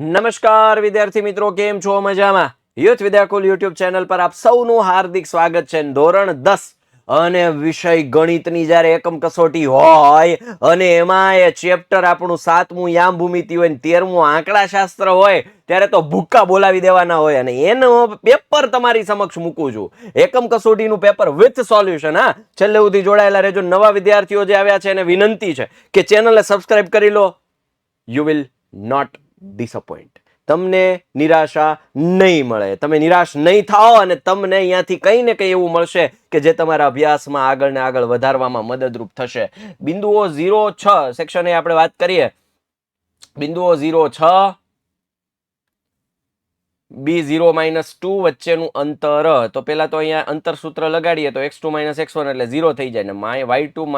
નમસ્કાર વિદ્યાર્થી મિત્રો, કેમ છો? મજામાં? યુથ વિદ્યાકુલ યુટ્યુબ ચેનલ પર આપ સૌનું હાર્દિક સ્વાગત છે. ધોરણ 10 અને વિષય ગણિતની જ્યારે એકમ કસોટી હોય અને એમાં એ ચેપ્ટર આપણું 7મું યામ ભૂમિતિ હોય ને 13મું આંકડાશાસ્ત્ર હોય ત્યારે તો ભૂક્કા બોલાવી દેવાના હોય અને એનું પેપર તમારી સમક્ષ મૂકું છું. એકમ કસોટીનું પેપર વિથ સોલ્યુશન. હા, છેલ્લે સુધી જોડાયેલા રહેજો. નવા વિદ્યાર્થીઓ જે આવ્યા છે એને વિનંતી છે કે ચેનલને સબસ્ક્રાઇબ કરી લો. You will not disappoint. તમને નિરાશા નહીં મળે, તમે નિરાશ નહીં થાઓ અને તમને અહીંયાથી કંઈ ને કંઈ એવું મળશે કે જે તમારા અભ્યાસમાં આગળ ને આગળ વધારવામાં મદદરૂપ થશે. બિંદુઓ 0-6 સેક્શન એ આપણે વાત કરીએ. બિંદુઓ 0-6 B0-2 વચ્ચેનું અંતર. તો પેલા તો અહીંયા અંતર સૂત્ર લગાડીએ તો x2 - x1 એટલે 0 થઈ જાય ને y2 -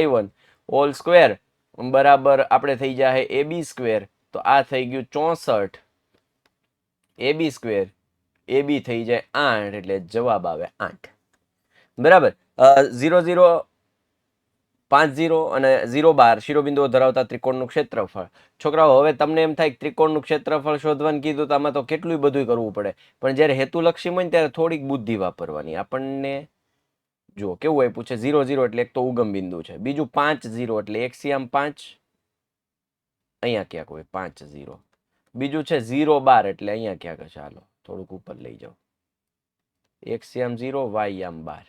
y1 હોલ સ્ક્વેર બરાબર આપણે થઈ જાય AB સ્ક્વેર. તો આ થઈ ગયું 64 AB સ્ક્વેર. AB થઈ જાય 8 એટલે જવાબ આવે 8. બરાબર. 0-0-5-0 અને 0-12 શિરોબિંદુઓ ધરાવતા ત્રિકોણનું ક્ષેત્રફળ. છોકરાઓ, હવે તમને એમ થાય કે ત્રિકોણનું ક્ષેત્રફળ શોધવાનું કીધું તો આમાં તો કેટલું બધું કરવું પડે, પણ જ્યારે હેતુલક્ષી હોય ને ત્યારે થોડીક બુદ્ધિ વાપરવાની. આપણને જુઓ કેવું આપ્યું છે. 0-0 એટલે એક તો ઉગમ બિંદુ છે, બીજું 5-0 એટલે એક્સિયામ 5 અહીંયા ક્યાંક હોય 5-0, બીજું છે 0-12 એટલે અહીંયા ક્યાંક. ચાલો થોડુંક ઉપર લઈ જાઓ. એક્સિયામ 0 વાયયામ 12.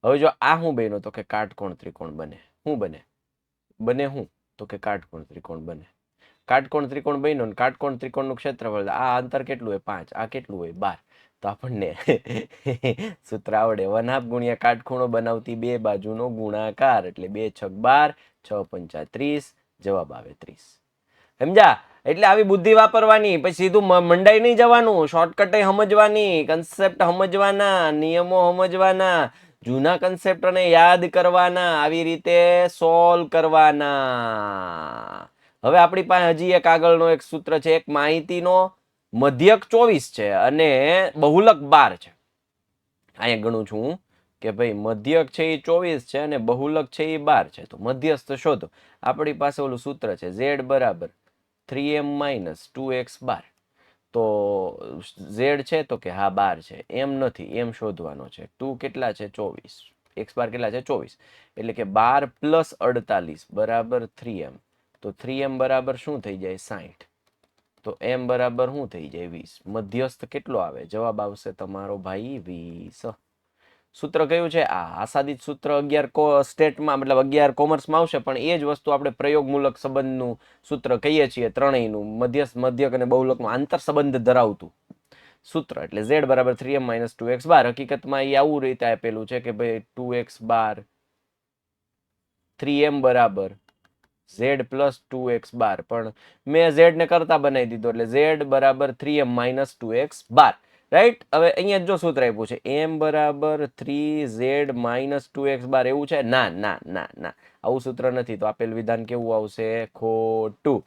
હવે જો આ શું બન્યો તો કે કાટકોણ ત્રિકોણ બને. શું બને? શું તો કે કાટકોણ ત્રિકોણ બને. કાટકોણ ત્રિકોણ બન્યો ને કાટકોણ ત્રિકોણનું ક્ષેત્રફળ આ અંતર કેટલું હોય 5, આ કેટલું હોય 12. તો આપણને સૂત્ર આવડે. 1/2 ગુણ્યા કાટખૂણો બનાવતી બે બાજુનો ગુણાકાર એટલે 2 × 6 = 12, 6 × 5 = 30, જવાબ આવે 30. સમજા? એટલે આવી બુદ્ધિ વાપરવાની, પછી સીધું મંડાઈ નહીં જવાનું, શોર્ટકટ સમજવાની, કન્સેપ્ટ સમજવાના, નિયમો સમજવાના, જૂના કન્સેપ્ટને યાદ કરવાના, આવી રીતે સોલ્વ કરવાના. હવે આપણી પાસે હજી એક આગળનો એક સૂત્ર છે. એક માહિતીનો મધ્યક 24 છે અને બહુલક 12 છે. અહીંયા ગણું છું કે ભાઈ મધ્યક છે એ 24 છે અને બહુલક છે એ 12 છે. તો મધ્યસ્થ શોધો. આપણી પાસે ઓલું સૂત્ર છે z બરાબર 3m - 2x12. તો z છે તો કે હા 12 છે. એમ નથી, એમ શોધવાનો છે. 2 કેટલા છે? 24. x12 કેટલા છે? 24. એટલે કે 12 + 48 બરાબર 3m. તો 3m બરાબર શું થઈ જાય? 60. તો m બરાબર શું થઈ જાય? 20. મધ્યસ્થ કેટલો આવે? જવાબ આવશે તમારો ભાઈ 20. સૂત્ર કયું છે? આ આસાદિત સૂત્ર 11 સ્ટેટમાં મતલબ 11 કોમર્સમાં આવશે, પણ એ જ વસ્તુ આપણે પ્રયોગમૂલક સંબંધનું સૂત્ર કહીએ છીએ. ત્રણેયનું મધ્યસ્થ, મધ્યક અને બહુલકનું આંતર સંબંધ ધરાવતું સૂત્ર. એટલે z બરાબર 3m - 2x12. હકીકતમાં એ આવું રીતે આપેલું છે કે ભાઈ 2x12 3m બરાબર z + 2x12, પણ મેં z ને કરતા બનાવી દીધો એટલે z બરાબર 3m - 2x12. રાઈટ. હવે અહીંયા જો સૂત્ર આપ્યું છે m બરાબર 3z - 2x12 એવું છે? ના ના ના ના, આવું સૂત્ર નથી. તો આપેલ વિધાન કેવું આવશે? ખોટું.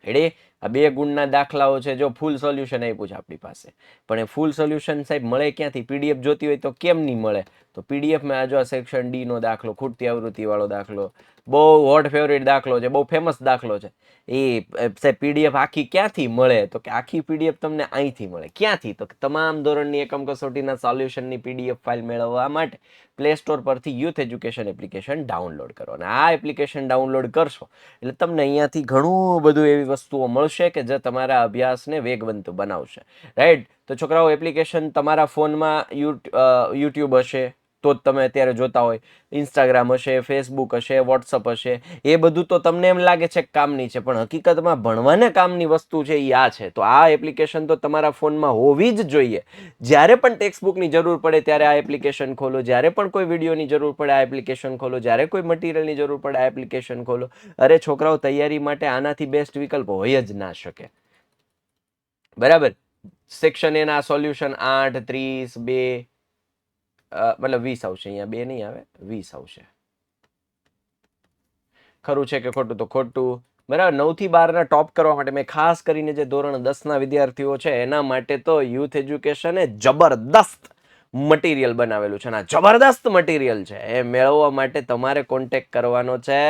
રેડી? આ બે ગુણના દાખલાઓ છે. જો ફૂલ સોલ્યુશન આપ્યું છે આપણી પાસે, પણ એ ફૂલ સોલ્યુશન સાહેબ મળે ક્યાંથી? પીડીએફ જોતી હોય તો કેમ નહીં મળે? તો પીડીએફમાં આ જો સેક્શન ડી નો દાખલો, ખૂટતી આવૃત્તિ વાળો દાખલો, બહુ હોટ ફેવરિટ દાખલો છે, બહુ ફેમસ દાખલો છે. એ સાહેબ પીડીએફ આખી ક્યાંથી મળે? તો કે આખી પીડીએફ તમને અહીંથી મળે. ક્યાંથી? તો તમામ ધોરણની એકમ કસોટીના સોલ્યુશનની પીડીએફ ફાઇલ મેળવવા માટે પ્લે સ્ટોર પરથી યુથ એજ્યુકેશન એપ્લિકેશન ડાઉનલોડ કરો. અને આ એપ્લિકેશન ડાઉનલોડ કરશો એટલે તમને અહીંયાથી ઘણું બધું એવી વસ્તુઓ મળશે કે જે તમારા અભ્યાસને વેગવંત બનાવશે. રાઈટ? તો છોકરાઓ, એપ્લિકેશન તમારા ફોનમાં યુટ્યુબ હશે તો જ તમે અત્યારે જોતા હોય, ઇન્સ્ટાગ્રામ હશે, ફેસબુક હશે, વોટ્સઅપ હશે. એ બધું તો તમને એમ લાગે છે કામની છે, પણ હકીકતમાં ભણવાને કામની વસ્તુ છે એ આ છે. તો આ એપ્લિકેશન તો તમારા ફોનમાં હોવી જ જોઈએ. જ્યારે પણ ટેક્સ્ટબુકની જરૂર પડે ત્યારે આ એપ્લિકેશન ખોલો, જ્યારે પણ કોઈ વિડીયોની જરૂર પડે આ એપ્લિકેશન ખોલો, જ્યારે કોઈ મટીરિયલની જરૂર પડે આ એપ્લિકેશન ખોલો. અરે છોકરાઓ, તૈયારી માટે આનાથી બેસ્ટ વિકલ્પ હોય જ ના શકે. બરાબર. સેક્શન એના સોલ્યુશન 8, 30, 2 મતલબ 20 આવશે. અહીંયા 2 નહીં આવે, 20 આવશે. ખરું છે કે ખોટું? તો ખોટું. બરાબર. 9 થી 12 ના ટોપ કરવા માટે મેં ખાસ કરીને જે ધોરણ 10 ના વિદ્યાર્થીઓ છે એના માટે તો યુથ એજ્યુકેશન એ જબરદસ્ત મટીરિયલ બનાવેલું છે. જબરદસ્ત મટીરિયલ છે. એ મેળવવા માટે તમારે કોન્ટેક્ટ કરવાનો છે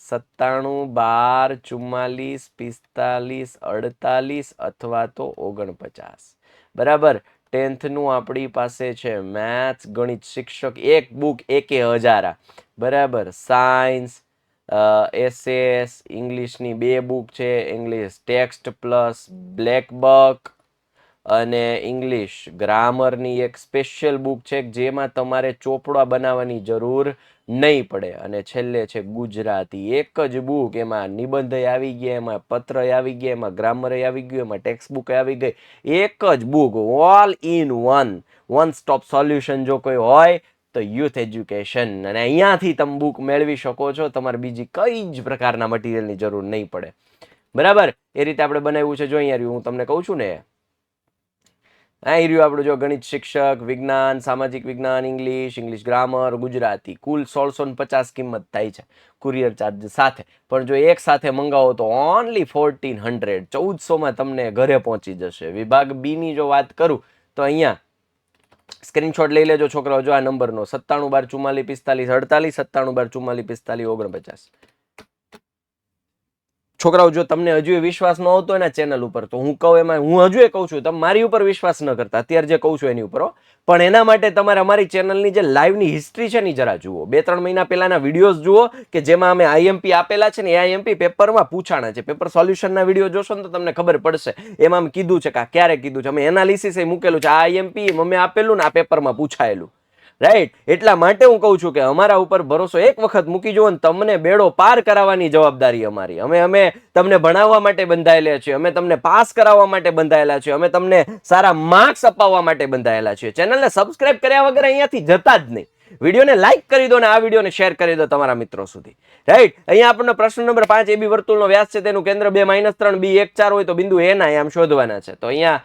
97, 12, 44, 48 અથવા તો 49. બરાબર. 10th નું આપણી પાસે છે મેથ્સ ગણિત શિક્ષક એક બુક 1000. બરાબર. સાયન્સ એસએસ ઇંગ્લિશની 2 બુક છે, English text plus black buck અને ઇંગ્લિશ ગ્રામરની એક સ્પેશિયલ બુક છે જેમાં તમારે ચોપડા બનાવવાની જરૂર નહીં પડે. અને છેલ્લે છે ગુજરાતી એક જ બુક, એમાં નિબંધ આવી ગયા, એમાં પત્ર આવી ગયા, એમાં ગ્રામર આવી ગયું, એમાં ટેક્સ્ટ બુક આવી ગઈ. એક જ book, all in one stop solution જો કોઈ હોય તો યુથ એજ્યુકેશન. અને અહીંયાથી તમે બુક મેળવી શકો છો, તમારે બીજી કઈ જ પ્રકારના મટીરિયલની જરૂર નહીં પડે. બરાબર. એ રીતે આપણે બનાવ્યું છે. જો અહીંયા હું તમને કહું છું ને, આ રહ્યું આપણું જો ગણિત શિક્ષક, વિજ્ઞાન, સામાજિક વિજ્ઞાન, ઇંગ્લિશ ગ્રામર, ગુજરાતી. કુલ 1650 કિંમત થાય છે કુરિયર ચાર્જ સાથે. પણ જો એક સાથે મંગાવો તો ઓનલી 1400, 1400માં તમને ઘરે પહોંચી જશે. વિભાગ બી ની જો વાત કરું તો અહીંયા સ્ક્રીનશોટ લઈ લેજો છોકરાઓ. જો આ નંબરનો 97 12 44 45 97 12 44 45 49. છોકરાઓ જો તમને હજુ વિશ્વાસ ન આવતો એના ચેનલ ઉપર તો હું કહું એમાં હું હજુ કહું છું, તમે મારી ઉપર વિશ્વાસ ન કરતા, અત્યારે જે કહું છું એની ઉપર. પણ એના માટે તમારે અમારી ચેનલની જે લાઈવની હિસ્ટ્રી છે ને જરા જુઓ. 2-3 મહિના પહેલાના વિડીયોઝ જુઓ કે જેમાં અમે આઈએમપી આપેલા છે ને, એ આઈએમપી પેપરમાં પૂછાણા છે. પેપર સોલ્યુશનના વિડીયો જોશો ને તો તમને ખબર પડશે. એમાં અમે કીધું છે કે ક્યારે કીધું છે, અમે એનાલિસિસ એ મૂકેલું છે. આ આઈએમપી અમે આપેલું ને આ પેપરમાં પૂછાયેલું. રાઈટ. એટલા માટે હું કહું છું કે અમારા ઉપર ભરોસો એક વખત મૂકી જુઓ ને, તમને બેડો પાર કરાવવાની જવાબદારી અમારી. અમે તમને ભણાવવા માટે બંધાયેલા છીએ, અમે તમને પાસ કરાવવા માટે બંધાયેલા છીએ, અમે તમને સારા માર્ક્સ અપાવવા માટે બંધાયેલા છીએ. ચેનલને સબસ્ક્રાઇબ કર્યા વગર અહીંયાથી જતા જ નહીં. વિડીયોને લાઈક કરી દો ને આ વિડીયોને શેર કરી દો તમારા મિત્રો સુધી. રાઈટ. અહીંયા આપણને પ્રશ્ન નંબર 5, એબી વર્તુળનો વ્યાસ છે તેનું કેન્દ્ર 2 -3 b 1 4 હોય તો બિંદુ એ ના આમ શોધવાના છે. તો અહીંયા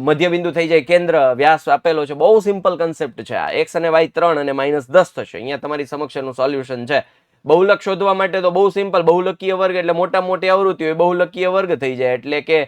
મધ્ય બિંદુ થઈ જાય, કેન્દ્ર વ્યાસ આપેલો છે. બહુ સિમ્પલ કન્સેપ્ટ છે આ. x અને y 3 અને -10 થશે. અહીંયા તમારી સમક્ષ એનું સોલ્યુશન છે. બહુલક શોધવા માટે તો બહુ સિમ્પલ. બહુલકીય વર્ગ એટલે મોટા મોટી આવૃત્તિ હોય, બહુલકીય વર્ગ થઈ જાય. એટલે કે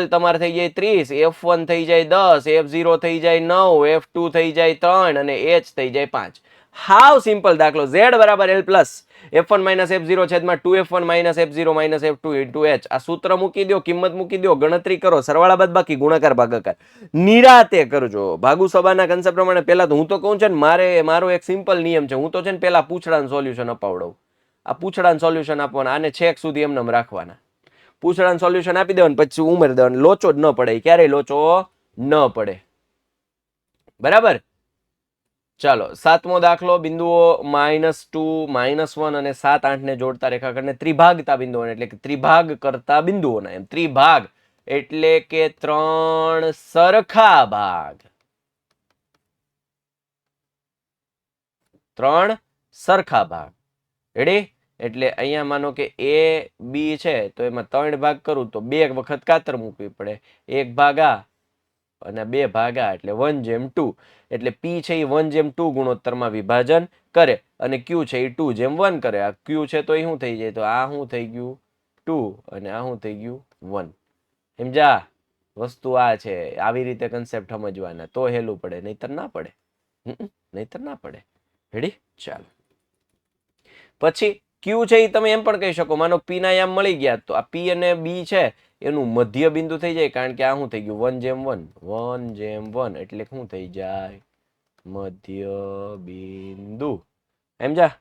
l તમારે થઈ જાય 30, f1 થઈ જાય 10, f0 થઈ જાય 9, f2 થઈ જાય 3 અને h થઈ જાય 5. હાવ સિમ્પલ દાખલો. z બરાબર l પ્લસ f1 - f0 છેદમાં 2f1 - f0 - f2 into h. આ સૂત્ર મૂકી દો, કિંમત મૂકી દો, ગણતરી કરો, સરવાળા બાદબાકી, ગુણાકાર ભાગાકાર, નિરાતે કરજો. ભાગુ સભાના કન્સેપ્ટ પ્રમાણે. પહેલા તો હું તો કહું છે ને, મારો એક સિમ્પલ નિયમ છે. હું તો છે ને પહેલા પૂછડાનું સોલ્યુશન અપાવડાવું. આ પૂછડાનું સોલ્યુશન આપવાના, આને છેક સુધી એમને રાખવાના. પૂછડાનું સોલ્યુશન આપી દેવાનું, પછી ઉમેરી દેવાનું. લોચો જ ન પડે, ક્યારેય લોચો ન પડે. બરાબર. ચાલો 7મો દાખલો. બિંદુઓ -2, -1 અને 7, 8 ને જોડતા રેખાખંડને ત્રિભાગતા બિંદુઓ એટલે કે ત્રિભાગ કરતા બિંદુઓના. એમ ત્રિભાગ એટલે કે 3 સરખા ભાગ. 3 સરખા ભાગ. રેડી. એટલે અહીંયા માનો કે એ બી છે તો એમાં 3 ભાગ કરું તો 2 વખત કાતર મૂકવી પડે. 1 ભાગ આ અને 2 ભાગ આ એટલે 1:2. એટલે p છે એ 1:2 ગુણોત્તરમાં વિભાજન કરે અને q છે એ 2:1 કરે. આ q છે તો એ શું થઈ જાય, તો આ શું થઈ ગયું 2 અને આ શું થઈ ગયું 1. સમજા? વસ્તુ આ છે. આવી રીતે કન્સેપ્ટ સમજવાના તો હેલું પડે, નહીતર ના પડે. નહીતર ના પડે. રેડી. ચાલો પછી q છે એ તમે એમ પણ કહી શકો, માનો p ના યામ મળી ગયા તો આ p અને b છે એનું મધ્ય બિંદુ થઈ જાય. કારણ કે આ શું થઈ ગયું 1:1, 1:1 એટલે શું થઈ જાય મધ્ય બિંદુ. સમજા?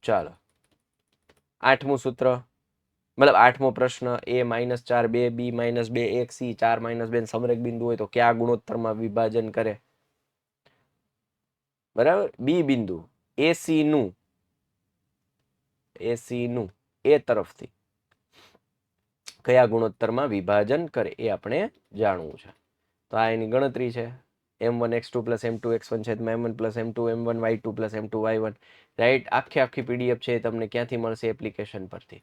ચાલો 8મું સૂત્ર, મતલબ 8મો પ્રશ્ન. a -4 2 b -2 1 c 4 -2 સમરેખ બિંદુ હોય તો કયા ગુણોત્તરમાં વિભાજન કરે? બરાબર. બી બિંદુ ac નું એ તરફથી કયા ગુણોત્તરમાં વિભાજન કરે એ આપણે જાણવું છે. તો આ એની ગણતરી છે. m1 x2 + m2 x1 છેદમાં m1 + m2 m1 y2 + m2 y1. Right. આખી પીડીએફ છે તમને ક્યાંથી મળશે? એપ્લિકેશન પરથી.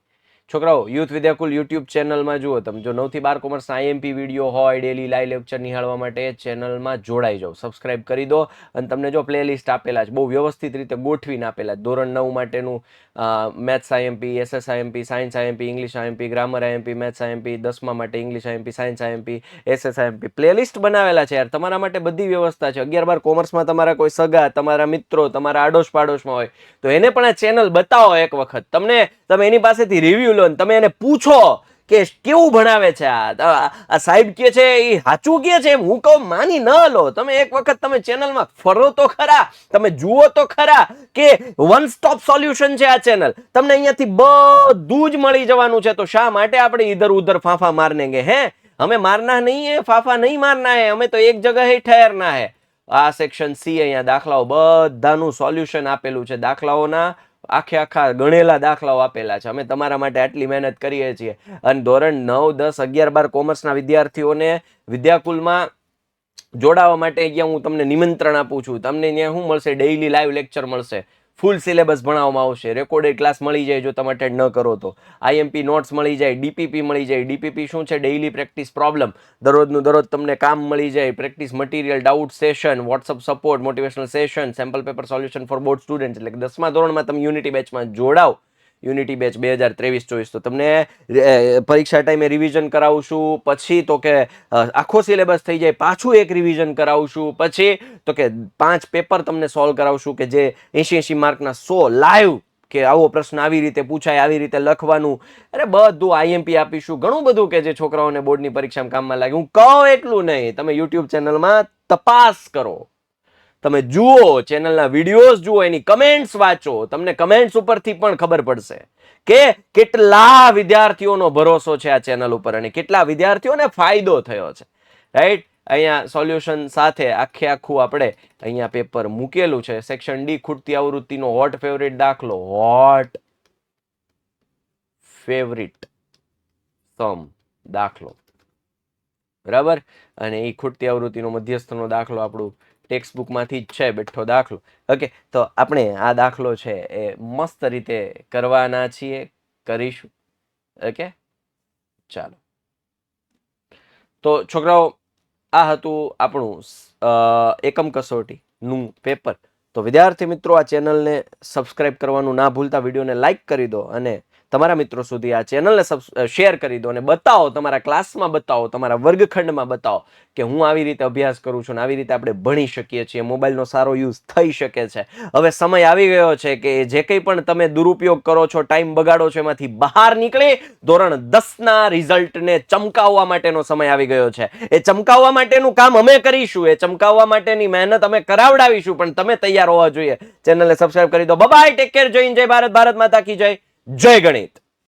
છોકરાઓ યુથ વિદ્યાકુલ યુટ્યુબ ચેનલમાં જુઓ તમે. જો 9 થી 12 કોમર્સના આઈએમપી વિડીયો હોય ડેલી લાઈવ લેક્ચર નિહાળવા માટે ચેનલમાં જોડાઈ જાઓ, સબસ્ક્રાઇબ કરી દો. અને તમને જો પ્લેલિસ્ટ આપેલા છે બહુ વ્યવસ્થિત રીતે ગોઠવીને આપેલા છે. ધોરણ 9 માટેનું maths IMP, SS IMP, science IMP, English IMP, grammar IMP, maths IMP, 10મા માટે English IMP, science IMP, SS IMP playlist બનાવેલા છે યાર. તમારા માટે બધી વ્યવસ્થા છે. 11-12 કોમર્સમાં તમારા કોઈ સગા, તમારા મિત્રો, તમારા આડોશ પાડોશમાં હોય તો એને પણ આ ચેનલ બતાવો એક વખત. તમે એની પાસેથી રિવ્યુ લો, તમે એને પૂછો કે કેવું ભણાવે છે આ સાહેબ કે છે એ સાચું કે છે, હું કહું માની ન લો. તમે એક વખત તમે ચેનલમાં ફરો તો ખરા, તમે જુઓ તો ખરા કે વન સ્ટોપ સોલ્યુશન છે આ ચેનલ. તમને અહીંયાથી બધું જ મળી જવાનું છે. તો શા માટે આપણે ઇધર ઉધર ફાંફા મારને ગે? હે, हमें मारना नहीं है, फाफा नहीं मारना है, हमें तो एक जगह ही ठहरना है. આ સેક્શન સી, અહીંયા દાખલાઓ બધાનું સોલ્યુશન આપેલું છે. દાખલાઓના આખા ગણેલા દાખલાઓ આપેલા છે. અમે તમારા માટે આટલી મહેનત કરીએ છીએ. અને ધોરણ 9, 10, 11, 12 કોમર્સના વિદ્યાર્થીઓને વિદ્યાકુલમાં જોડાવા માટે અહીંયા હું તમને નિમંત્રણ આપું છું. તમને ત્યાં શું મળશે? ડેઈલી લાઈવ લેક્ચર મળશે, ફૂલ સિલેબસ ભણાવવામાં આવશે, રેકોર્ડેડ ક્લાસ મળી જાય જો તમે અટેન્ડ ન કરો તો, આઈએમપી નોટ્સ મળી જાય, ડીપીપી મળી જાય. ડીપીપી શું છે? Daily practice problem. દરરોજનું દરરોજ તમને કામ મળી જાય, practice material, doubt session, WhatsApp support, motivational session, sample paper solution four board student. એટલે કે 10મા ધોરણમાં તમે યુનિટી બેચમાં જોડાવ, યુનિટી બેચ 2023-24, તો તમને પરીક્ષા ટાઈમે રિવિઝન કરાવશું. પછી તો કે આખો સિલેબસ થઈ જાય, પાછું એક રિવિઝન કરાવશું. પછી તો કે 5 પેપર તમને સોલ્વ કરાવશું કે જે 80 માર્કના 100 લાઈવ, કે આવો પ્રશ્ન આવી રીતે પૂછાય, આવી રીતે લખવાનું. અરે બધું આઈએમપી આપીશું, ઘણું બધું કે જે છોકરાઓને બોર્ડની પરીક્ષામાં કામમાં લાગે. હું કહું એટલું નહીં, તમે યુટ્યુબ ચેનલમાં તપાસ કરો, તમે જુઓ, ચેનલના વિડીયોઝ જુઓ, એની કમેન્ટ્સ વાંચો. તમને કમેન્ટ્સ ઉપરથી પણ ખબર પડશે કે કેટલા વિદ્યાર્થીઓનો ભરોસો છે આ ચેનલ ઉપર અને કેટલા વિદ્યાર્થીઓને ફાયદો થયો છે. રાઈટ, અહીંયા સોલ્યુશન સાથે આખું આપણે અહીંયા પેપર મૂકેલું છે. સેક્શન ડી, ખૂટતી આવૃત્તિનો હોટ ફેવરિટ દાખલો, હોટ ફેવરિટ સમ દાખલો, બરાબર. અને એ ખૂટતી આવૃત્તિનો મધ્યસ્થનો દાખલો આપણું ટેક્સ્ટ બુકમાંથી જ છે, બેઠો દાખલો. ઓકે, તો આપણે આ દાખલો છે એ મસ્ત રીતે કરવાના છીએ, કરીશું. ઓકે, ચાલો. તો છોકરાઓ, આ હતું આપણું એકમ કસોટીનું પેપર. તો વિદ્યાર્થી મિત્રો, આ ચેનલને સબસ્ક્રાઇબ કરવાનું ના ભૂલતા, વિડીયોને લાઇક કરી દો અને તમારા મિત્રો સુધી આ ચેનલને શેર કરી દો અને બતાવો, તમારા ક્લાસમાં બતાવો, તમારા વર્ગખંડમાં બતાવો કે હું આવી રીતે અભ્યાસ કરું છું ને આવી રીતે આપણે ભણી શકીએ છીએ. મોબાઈલનો સારો યુઝ થઈ શકે છે. હવે સમય આવી ગયો છે કે જે કંઈ પણ તમે દુરુપયોગ કરો છો, ટાઈમ બગાડો છો, એમાંથી બહાર નીકળી ધોરણ 10ના રિઝલ્ટને ચમકાવવા માટેનો સમય આવી ગયો છે. એ ચમકાવવા માટેનું કામ અમે કરીશું, એ ચમકાવવા માટેની મહેનત અમે કરાવડાવીશું, પણ તમે તૈયાર હોવા જોઈએ. ચેનલને સબસ્ક્રાઇબ કરી દો. બાય, ટેક કેર, જય હિન્દ, જય ભારત, ભારત માતા કી જય, જય ગણિત.